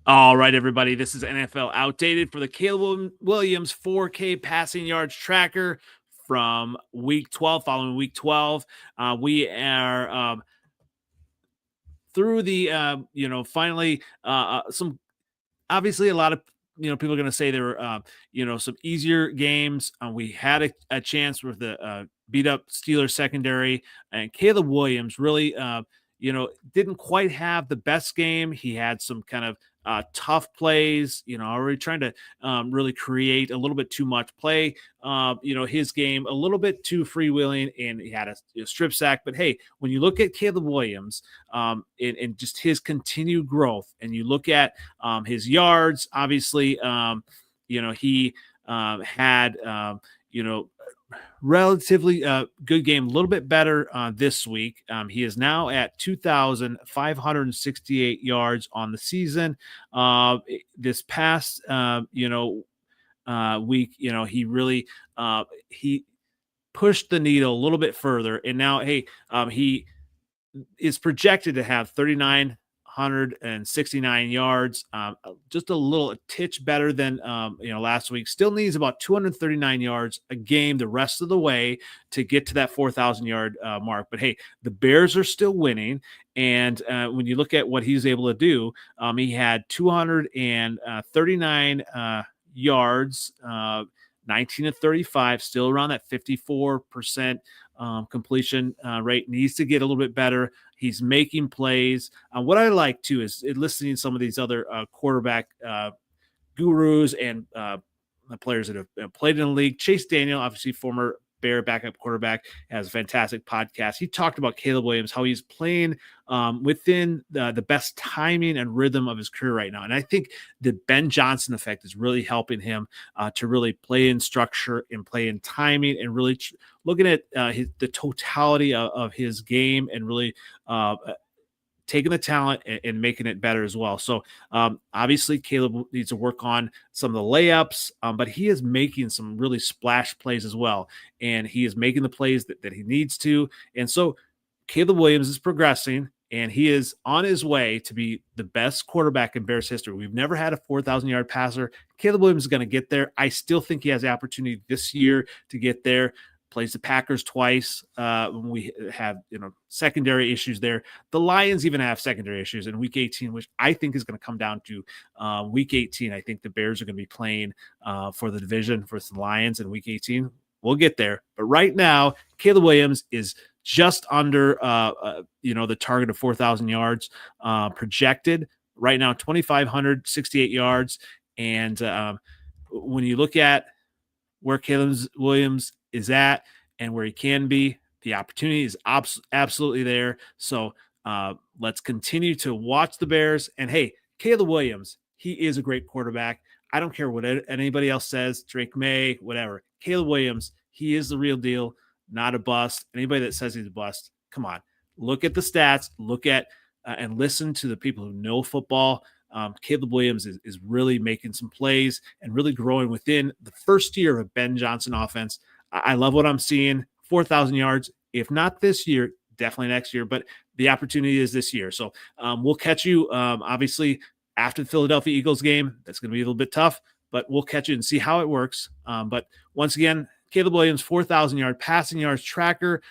All right, everybody. This is NFL Outdated for the Caleb Williams 4K passing yards tracker from week 12, following week 12. We are through the, finally, some obviously a lot of people are going to say there were some easier games. We had a chance with the beat up Steelers secondary, and Caleb Williams really didn't quite have the best game. He had some kind of tough plays, already trying to really create a little bit too much play. His game a little bit too freewheeling, and he had a strip sack. But hey, when you look at Caleb Williams and just his continued growth, and you look at his yards, obviously, he had relatively good game, a little bit better this week. He is now at 2,568 yards on the season. This past week, he really he pushed the needle a little bit further, and now he is projected to have 3,969 yards, just a little titch better than last week. Still needs about 239 yards a game the rest of the way to get to that 4,000 yard mark. But hey, the Bears are still winning, and when you look at what he's able to do, he had 239 yards, 19 to 35, still around that 54% completion rate. Needs to get a little bit better. He's making plays. What I like too is listening to some of these other quarterback gurus and players that have played in the league. Chase Daniel, obviously former Bear backup quarterback, has a fantastic podcast. He talked about Caleb Williams, how he's playing within the best timing and rhythm of his career right now. And I think the Ben Johnson effect is really helping him to really play in structure and play in timing, and really looking at the totality of his game, and really taking the talent and making it better as well. So obviously Caleb needs to work on some of the layups, but he is making some really splash plays as well. And he is making the plays that he needs to. And so Caleb Williams is progressing, and he is on his way to be the best quarterback in Bears history. We've never had a 4,000 yard passer. Caleb Williams is going to get there. I still think he has the opportunity this year to get there. Plays the Packers twice when we have secondary issues there. The Lions even have secondary issues in Week 18, which I think is going to come down to Week 18. I think the Bears are going to be playing for the division for the Lions in Week 18. We'll get there, but right now, Caleb Williams is just under the target of 4,000 yards projected. Right now, 2,568 yards, and when you look at where Caleb Williams is at and where he can be, the opportunity is absolutely there. So let's continue to watch the Bears. And hey, Caleb Williams, he is a great quarterback. I don't care what anybody else says, Drake May, whatever. Caleb Williams, he is the real deal, not a bust. Anybody that says he's a bust, come on. Look at the stats, look at and listen to the people who know football. Caleb Williams is really making some plays and really growing within the first year of Ben Johnson offense. I love what I'm seeing. 4,000 yards, if not this year, definitely next year, but the opportunity is this year. So we'll catch you, obviously, after the Philadelphia Eagles game. That's going to be a little bit tough, but we'll catch you and see how it works. But once again, Caleb Williams, 4,000 yard passing yards tracker.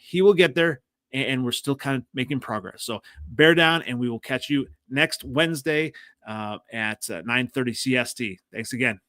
He will get there, and we're still kind of making progress. So bear down, and we will catch you next Wednesday at 9:30 CST. Thanks again.